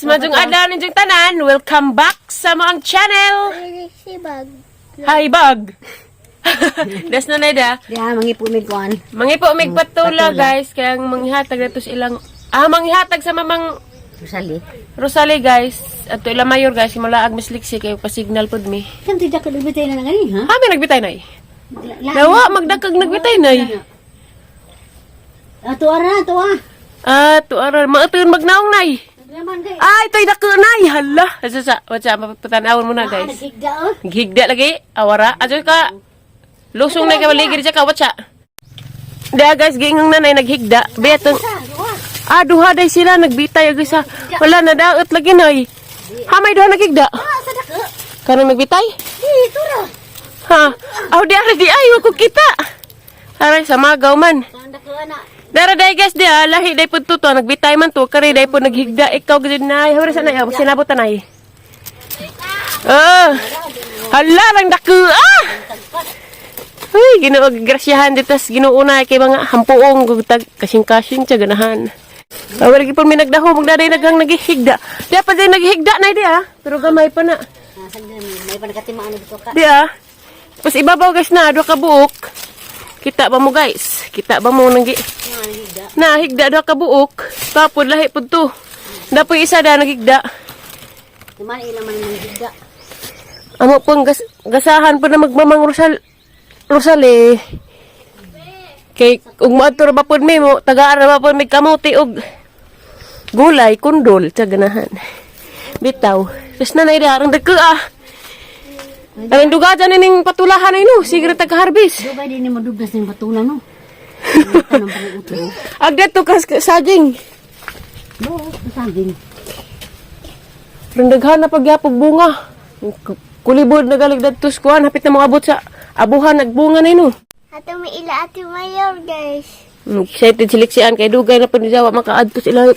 majung adlaw ninjong tanan. Welcome back sa moang channel. Hi bag. Das na da. Ya, mangipumig kuan. Mangipo mig patula guys, kaya manghihatag nato sa ilang manghihatag sa mamang Rosalie guys. At ila mayor guys, simula agmisliksi kayo pa-signal pod mi. Kan tidak ka nagbitay na ngani, ha? Kami nagbitay nay. Dawa magdagkag nagbitay nay. Tuara. Tuara mautun magnaong nay. Naman kay. Ay, toy dako nay. Hala. What's patanawon mo na guys. Nagigda oh. Higda lagi, awara. Ajo ka. Lusong na ka maligid siya ka, watcha. Da guys, giingang nanay naghigda. Beto. Duha day sila nagbitay guys ha. Wala na daot lagi nay. May duha naghigda. Sadako. Kanang nagbitay? Dito ra. Ha. Di ay ko kita. Aray sa magaw man. Sadako ana. Dara day guys dia lahi day pud tuto nagbitay man to kare day pud naghigda ikaw gid nay. Hawra sa nay sinabot tanay. Hala lang dako Uy, Ginoo grasyahan ditas Ginoo na kay mga hampuong gugtag kasing-kasing tiya ganahan. Wala gyud pud mi nagdaho magdaday naghang naghihigda. Dapat day naghihigda nay dia, pero gamay pa na. May panakatimaan dito ka. Dia. Pas ibabaw guys na duha ka buok. Kita ba mo guys? Kita ba mo nang higda duha ka buok. Tapod lahi pud to. Dapoy isa da naghigda. Naman ilang man higda. Amo pong gasahan pa na magmamang Rosalie. Kay ug maadto ba pud mi mo tagaan ba pud mi kamote og gulay kundol sa ganahan. Bitaw. Sus na nay darang dagko Ang dugajan ning patulahan ay no, sigre tag-harvest. Dugay din mo dugdas ning patula no. Tanong pa ng utro. Agda to kas saging. No, saging. Randaghan na pagyapog bunga. Kulibod na galig dadto skuan hapit na moabot sa abuhan nagbunga na no. Ato may ila ati mayor guys. Excited siliksian kay dugay na pud jawa makaadto sila.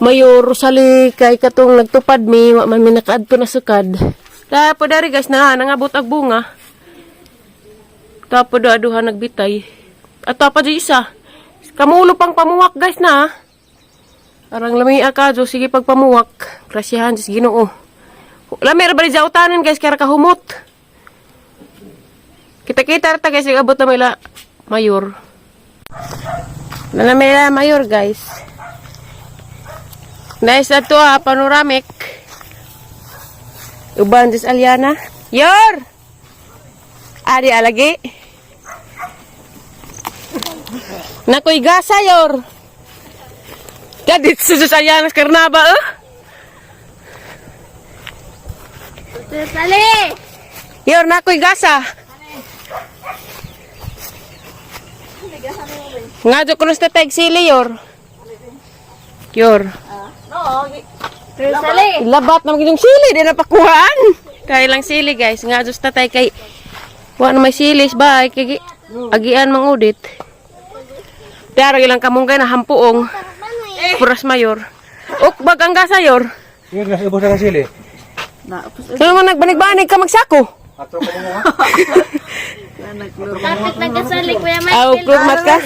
Mayor Rosalie kay katong nagtupad mi wa man mi nakaadto na sukad. Tapos dari guys na nangabot ag bunga. Tapos aduha nagbitay. At apa di isa. Kamulo pang pamuwak guys na. Arang lamia ka jo sige pagpamuwak. Krasyahan sa Ginoo. Lamer ba sa utanan guys kaya kahumot. Kita ta guys abot na mila mayor. Nanamela mayor guys. Nice ato panoramic. Uban dis Aliana. Yor! Adi alagi. Nakoy gasa yor. Kadit sus Aliana karna ba Rosalie! Yor nakoy gasa. Ngadyo kuno sa tag sili yor. Yor. Rosalie! Labat na magiging sili, di na pakuhaan. Kaya lang sili guys, nga just tatay kay wa na may silis ba, kay agian mangudit. Dara ilang kamunggay na hampuong. Puras mayor. Bag ang gasa yor. Yun, nasa ubos na sili. Sino mo nagbanig-banig ka magsako? Atro ko mo ha. Tapit nagkasali Kuya Aw, Michael. klugmat ka.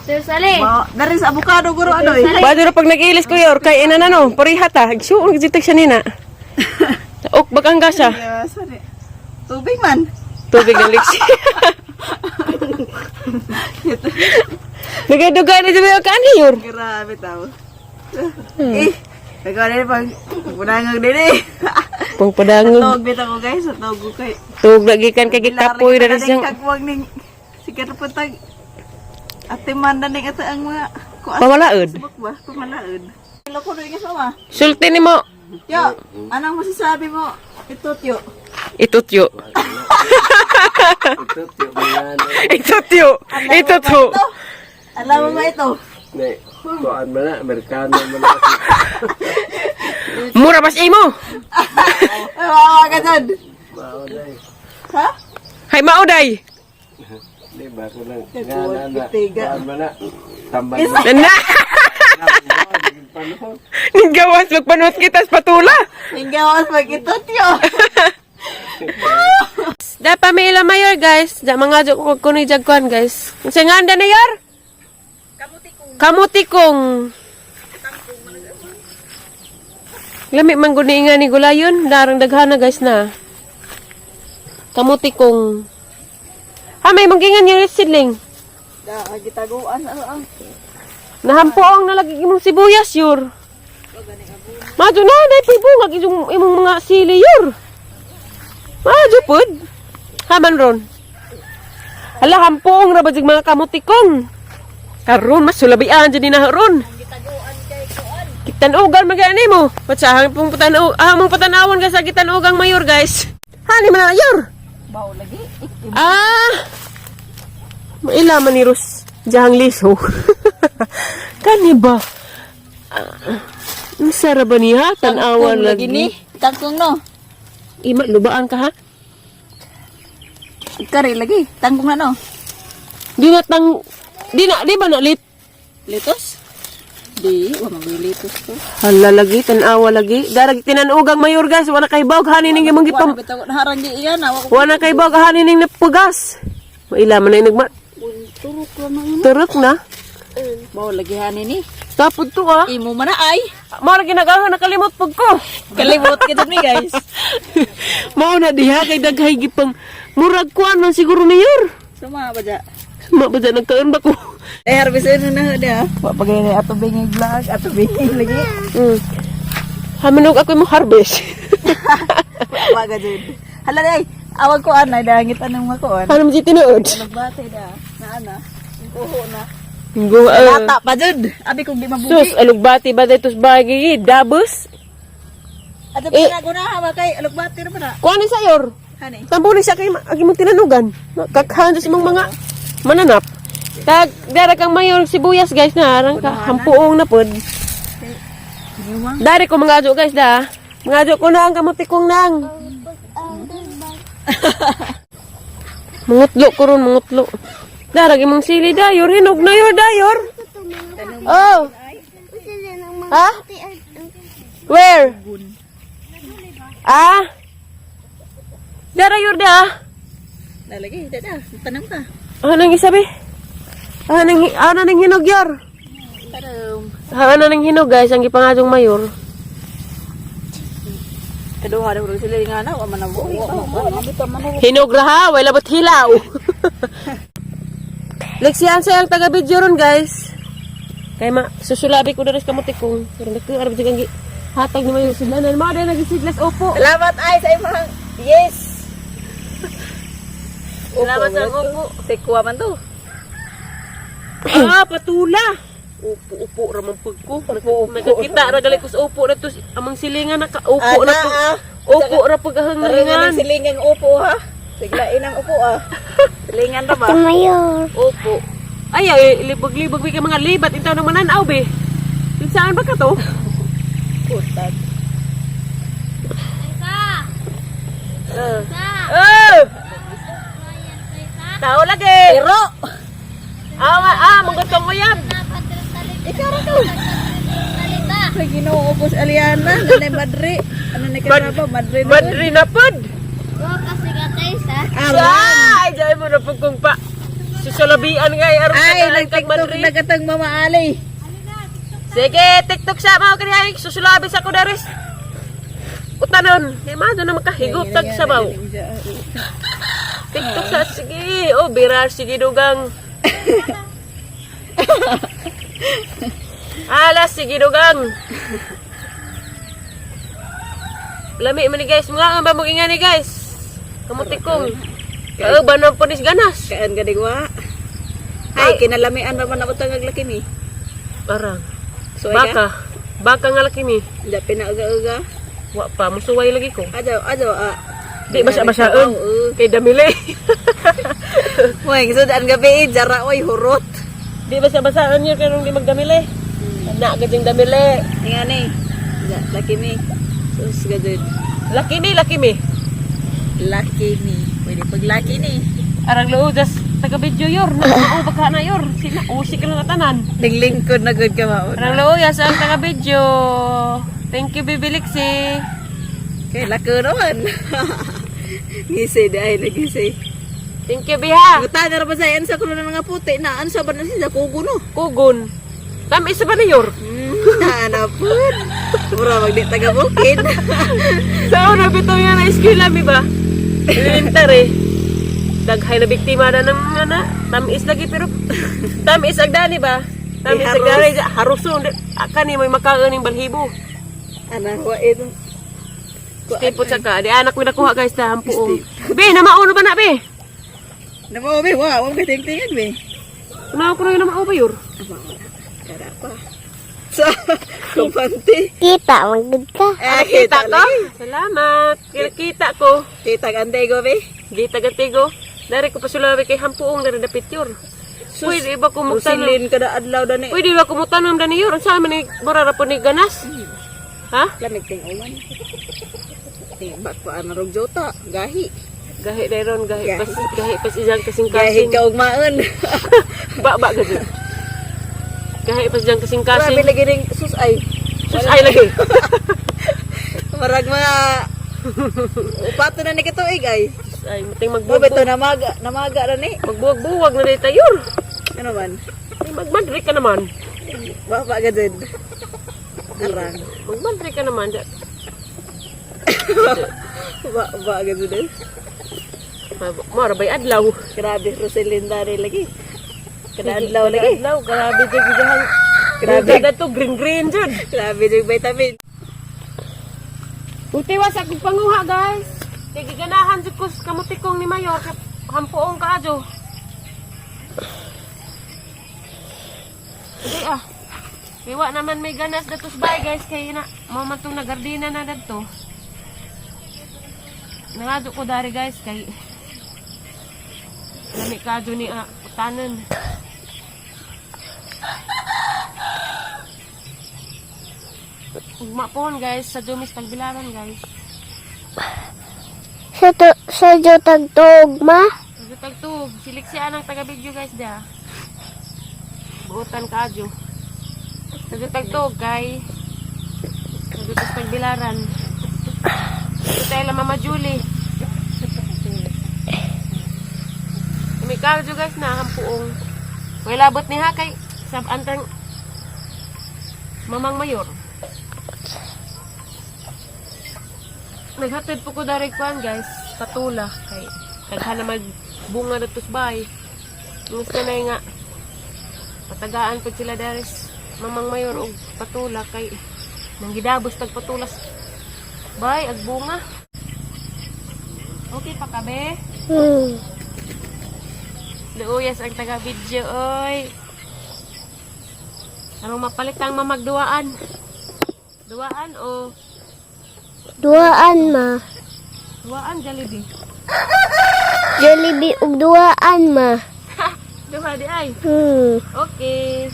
Rosalie! Dari sa avocado guro ano eh. Bado na pag nag-ilis ko yor, kay ina na no, parihat ha. Hagsuon, nagsitak siya nina. Bag ang gasa. Tubig man. Tubig ang liksi. Nagay-dugay na dito ka ni yor. Grabe tao. Ikaw din pag punangag din eh. Pang padangog. Tog bitaw ko guys, tog ko kay. Tug lagi kan kay kapoy na siyang. Kagwag ning sikat patag. Ate manda ning ata ang mga Pamalaod. subok ba? Pamalaod. Loko do nga sama. Sulti ni mo. Yo, anong masasabi mo? Itutyo. Itutyo. Itutyo. Itutyo. Alam mo ba ito? Ne, kuan man na, Amerikano man na. Mura pas imo. Ay, ka dyan. Mauday. Ha? Hay mauday. Di ba ko lang ngana na. Kuan man na. Tambal. Na. Gawas magpanuot kita sa patula. Hinggawas mag-itutyo. Da pamila mayor guys. Da mga jog ko ni jagkuan guys. Sa nganda na yor? Kamutikong. Lami man gud ni nga ni gulayon, darang daghan na guys na. Kamuti kong may manggingan yung sidling. Gitaguan ang. Nahampo ang nalagi imong sibuyas yur. Madyo na dai pibungag imong mga sili yur. Madyo pud. Haman ron. Hala hampong ra bajig mga kamuti kong. Karon mas sulabian jud na ron. Kitanugan magani mo. Patsahang pong among patanawon ka sa kitanugang mayor guys. Hani man na yor. Baw lagi. Maila man ni Ros jahang liso. Kani ba? Ang sarap ba niya? Tanawan lagi ni. Tangkong no. Ima, lubaan ka ha? Kari lagi. Tangkong na no. Di ba na lit? Litos? Di, wala litos to. Hala lagi, tanawa lagi. Darag tinanugang mayor guys, wala kay bawg hanining imong gipam. Naharanggi iyan. Wala kay bawg hanining napugas. Maila man na inagma. Turok lang. Turok na. Baw lagi hanin ni. Tapod to ah. Imo man na ay. Mara ginagawa nakalimot pag ko. Kalimot ka dyan guys. Mao na diha kay daghay gipang murag kuan man siguro mayor. Sama ba dyan? Mabada nagkaon ba ko? Harbisin na dia. Pagay na ato bingig vlog, ato bingig lagi. Haminog ako mo harvest. Waga jud. Hala day, awag ko anay dangit anong makuan. Ano mo si tinuod? Nagbate da. Na ana. Kuho na. Go, Lata pa jud. Abi kong di mabuhi. sus, alugbati ba dito sa bagay? Dabos? Ato pinago na hawa kay alugbate ra ba na. Kuha ni sayor. Hani. Tambuli siya kay agi mong tinanugan. Kakhan sa imong mga mananap. Tag, dara kang mayor sibuyas guys na. Arang ka, hampuong na pod. Dari ko mga adyo guys da. Mga adyo ko na ang kamuti kong nang. Mungutlo ko ron, mungutlo. Darag imong sili dayor, hinog na yor dayor. Oh. Ha? Where? Ah? Dara yor da. Nalagi dada. Tanam ka. Anong isabi? Anong hinog yor? Tarum. Anong hinog guys, ang gipangadong mayor. Kaduha daw sila nga na wa man na buhi. Mabita man na. Hinog raha, wala ba't hilaw? Leksiyan sa ang taga-video ron guys. Kaya susulabi ko na rin kamuti kong. Pero nagkakarap dyan kang hatag ni mayor silanan. Mga dahil nag-isiglas, opo. Salamat ay sa imong. Yes. Salamat sa opo. Tikwa man to. Patula. Upo ramang pagko. Nakakita ragali ko sa upo na to. Amang silingan naka-upo na to. Upo ra pagkahangalingan. Silingan upo ha. Siglain ang upo ah. Silingan ra ba? Mayor. Opo. Ay, libag-libag may mga libat. Ito naman mananaw, be. Saan ba ka to? Putag. Tao lagi. Pero magutong mo yan. ikaw ra to. Sa Ginoo ubos Aliana, nanay Madri. Ano ni kanaba Madri? Madri na pod. Kasi ka tayo sa. Ay, dahil mo na pag kung pa. Susulabian nga yung aron Ay, kag nag-tiktok Madri. na katang Mama Ali. Sige, TikTok sa mga kaniyay. Susulabi sa kudaris. Utanon. May mga na makahigot tag sabaw. TikTok sa, sige. Oh, birar, sige dugang. Alas, sige dugang. Lami man ni guys. Mga ang bamog nga ni guys. Kamutikong. Kauban ng punis ganas. Kaan gadigwa. Ay, kinalamian naman na utang aglaki ni. Parang. So, Baka. Baka nga laki ni. Da pinauga-uga. Wa pa, musuway lagi ko. Ado. Di basa-basaan. Kay damili. Moy, sudan gabi jara oy hurot. Di basa-basaan yun kanong di magdamili. Na agad yung damili. Ngani. Laki mi. Sus gadid. Laki mi. Laki ni. Pwede pag laki ni. Arang loo, just taga-video yor. Nakauubag ka na yor. Usik ka na tanan. Linglingkod na good ka ba? Arang loo, yas ang taga-video. Thank you, Bibi Lixie. Kay lako naman. Gisi dahil nagisi. Thank you, Biha. Gutan na ba sa yan sa kulo ng mga puti na ano sa ba na siya kugo no? Kugon. Tam isa ba na yor? Naanapun. Mura magdi taga bukid. Sa una bitaw yan na eskwela mi ba? Elementary. Daghay na biktima na ng tamis lagi pero tamis agdani ba? Tamis agdani haruson kani may makaon ning balhibo. Ana wa ito. Stipot sa ka, di anak mi nakuha guys na hampuong. Be, namauno ba na be? Namo be, wa katingtingan be. Ano ko rin namao ba yur? Kada pa. Sa kumpanti. Kita, magod ka. Kita ko? Salamat. Kita ko. Kita gantay go be. Gita gatigo. Dari ko pasulawi kay hampuong dari da picture. Pwede ba kumutanong? Usilin kada adlaw dani. Pwede ba kumutanong dani yur? Saan man ni burara po ni ganas? Ha? Lamig ting uwan. Bak pa anarog jota, gahi. Gahi dayron, gahi Gahi. pas ijang Gahi kasing-kasing. ka ugmaon. Ba gajud. Gahi pas ijang Grabe kasing-kasing. lagi ning susay. Sus ay lagi. Marag mga upato na ni katuig ay. Ay muting Mo beto magbuwag. namaga ra ni. Magbuwag-buwag na dito yur. Ano man? Ay magmadri ka naman. Baba gajud. Arang. Magmadri ka naman. Baba gajud. Mara bay adlaw. Grabe Roselinda rin lagi. Kada adlaw lagi. Adlaw, grabe jud gidahang. Grabe. Grabe to green jud. Grabe yung vitamin. Utiwas akong panguha guys. Kay giganahan jud ko kamutikong ni Mayor kay hampuong kaadyo. Hindi Iwa naman may ganas datos bay guys kay na mamantong nagardina na dadto. Nangado ko dari guys kay lami kaadyo ni utanan. Ugma pohon guys sa Dumis Tagbilaran guys. Sa Jotag Tugma. Tagtug, silik siya ang taga-video guys da. Buutan kaadyo. Tagtug kay Dumis Tagbilaran. Ito tayo lang Mama Julie. May kaadyo guys na hampuong. May labot ni Hakay sa antang Mamang Mayor. Naghatid po ko dari kuan guys, patula kay daghan na magbunga datos bay. Gusto na nga patagaan po sila daris Mamang Mayor og patula kay nanggidabos tag patulas bay ag bunga. Okay pa kabe? Luuyas ang taga video oy. Anong mapalit ang mamagduaan? Duaan o Duaan ma. duaan Jollibee? Jollibee ug duaan ma. Duha di ay. Okay.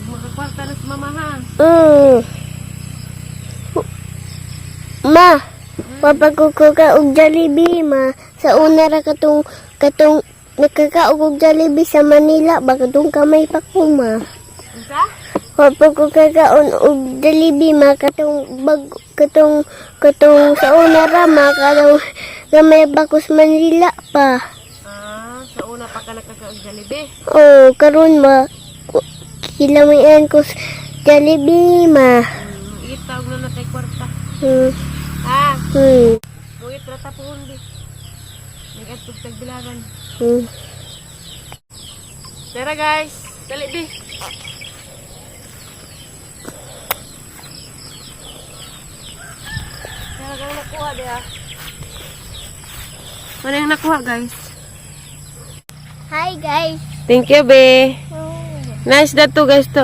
Makakwarta na si mama ha. Ma, papakukuka og Jollibee ma. Sa una ra katong nakakaog og Jollibee sa Manila ba katong kamay pa ko ma. Unsa? Papakukaon og Jollibee ma katong sa una ra ma katong kamay pa ko sa Manila pa. Sa una pa ka nakakaog Jollibee. Oh, karon ma kilamian ko sa Jollibee ma. Itawag na natay kwarta. Ha? Hmm. Mungit rata po hindi. Nag-atog tagbilaran. Tara guys. Dali di. Tara kang nakuha di ha. Ano yung nakuha guys? Hi guys. Thank you be. Nice that to guys to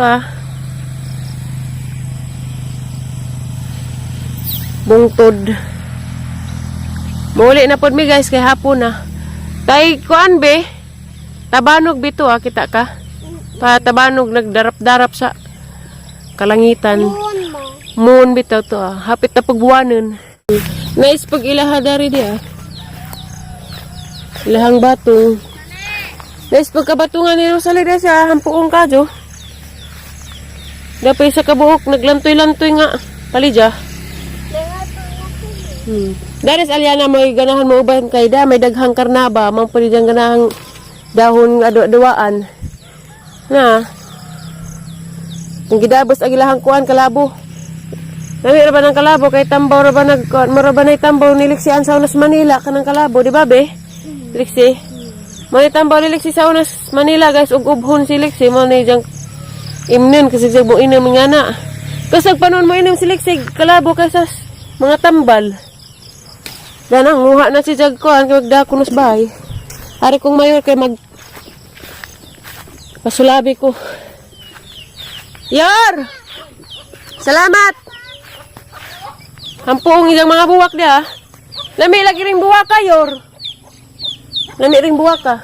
Bungtod. Muli na pod mi guys kay hapon na. Tay kuan be. Tabanog bito kita ka. Pa tabanog nagdarap-darap sa kalangitan. Moon bitaw to Hapit na pagbuwanon. Nice pag ilaha dari di Ilahang batong. Nice pagkabatungan ni Rosalida sa hampuong kadyo. Dapay sa kabuok naglantoy-lantoy nga palija. Daris Aliana may ganahan mo uban kay da may daghang karnaba mang pwedeng ganahang dahon nga duwaan na Kung gidabos ang ilahang kuan kalabo. Nami ra ba ng kalabo kay tambaw ra ba mara ba nay tambaw ni Lixi an sa Unas Manila kanang kalabo, di ba be? Lixi. Mo ni tambaw ni Lixi sa Unas Manila guys, ug ubhon si Lixi mo ni jang imnon kasi sa mo inom nga na. Kasag panon mo inom si Lixi kalabo kaysa mga tambal. Danang muha na si jag kuan kay magdakunos bahay. Ari kong mayor kay mag pasulabi ko. Yor! Salamat! Hampung isang mga buwak dia. Lami lagi ring buwak ka, Yor. Lami ring buwak ka.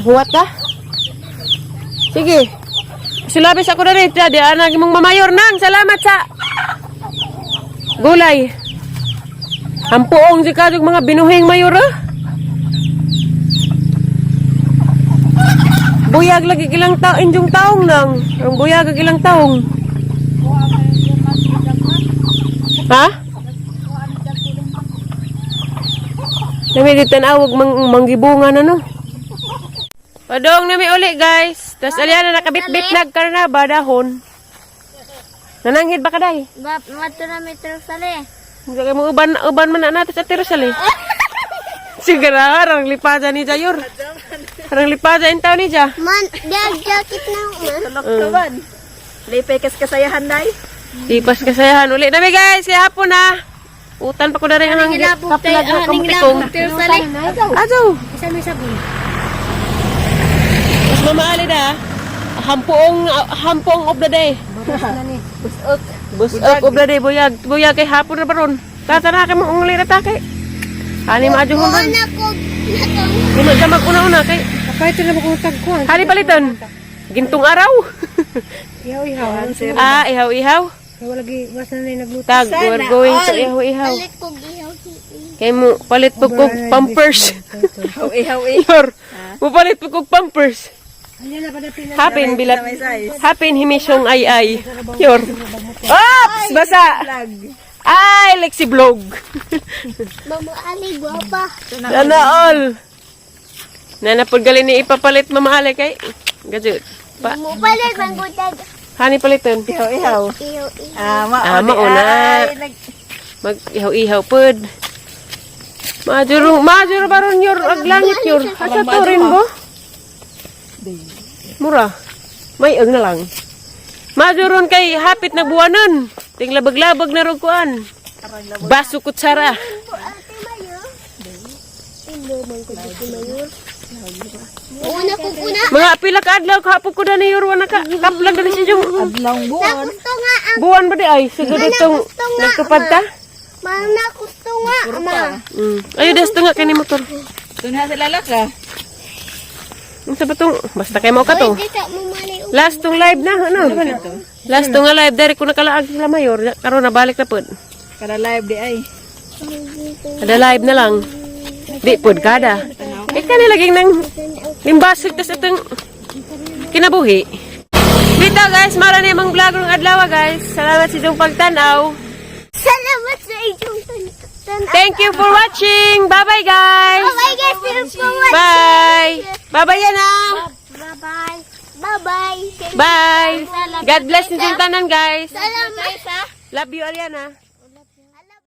Buwat ka? Sige. Sulabis ako na rin. Di anag mong mamayor nang. Salamat sa gulay. Hampuong si kajog mga binuhing mayor, ah. Buyag lagi ilang injong taong nang. Ang buyag lagi ilang taong. Ha? Nami dito awag manggibungan ano. Padong nami uli guys. Tas aliana nakabit-bit nagkarnaba dahon. Nananghid ba kaday? Mato na metro sali. Hindi kayo mo uban man na natin sa tiro sali. Sigara harang lipaza ni Jayor. Harang lipaza yung tao ni Ja. Man, diag jacket na ma. Tulok ka man. Lipay kas kasayahan day. Tipas kasayahan uli. Nami guys, kaya hapon na. Utan pa ko na rin ang kaplag ng kamutikong. Ato. Isa may sabon. Mas mamaali na. Hampong of the day. Busok of the day. Buyag kay hapon na baron. Tatana kay mong uli na takay. Hani maadyong hundan. Di magdamag una-una kay. Kapay ito na bakong tagkuhan. Hani paliton. Gintong araw. Ihaw-ihawan. Ihaw-ihaw. Wala lagi mas na nagluto. Tag, we're going to ihaw-ihaw. Palit ko gihaw. Kay mo, palit po kong pampers. Ihaw-ihaw. Yor, mo palit po kong pampers. Ano na ba na pinag- Hapin, bilat. Hapin, himisyong ay. Yor. Ops! Basa! Ay, Lexi Vlog. Mama Ali, guwapa. Sana all. Nanapod gali ni ipapalit mamaali kay. Gajud. Pa, Mo palit bang gutag. hani paliton. Ihaw-ihaw. Ihaw. Mauna. Mag ihaw-ihaw pod. Majuro baron yor aglangit yor. Asa to rin mo? Mura. May na lang. Majuron kay hapit na buwanon. Ting labag-labag na ro kuan. Baso kutsara. Ate Mayo. Indo bang ko dito Mayor. Una ko una. Mga pila ka adlaw kahapon ko na ni yor wana ka kaplag na siya yung Adlong buwan. Gusto nga ang buwan ba di ay siguro itong nagtupad ta. mana gusto nga ama. Ayo des nga kani motor. Tunha sa lalaka. Unsa ba tong basta kay mo ka to. Di ka mo mali. Last tong live na ano. Last tong nga live dari ko nakalaag sa mayor karon nabalik na pod. Kada live di ay. Kada live na lang. Di pod kada. Kani laging nang limbasig tas itong kinabuhi. Dito guys, mara na yung vlog ng adlaw guys. Salamat sa inyong pagtanaw. Salamat sa inyong tan. Thank you for watching. Bye-bye guys. Bye guys, thanks for watching. Bye. Bye-bye yan Bye-bye. Bye-bye. Bye. God bless niyo yung tanan guys. Salamat. Love you Ariana.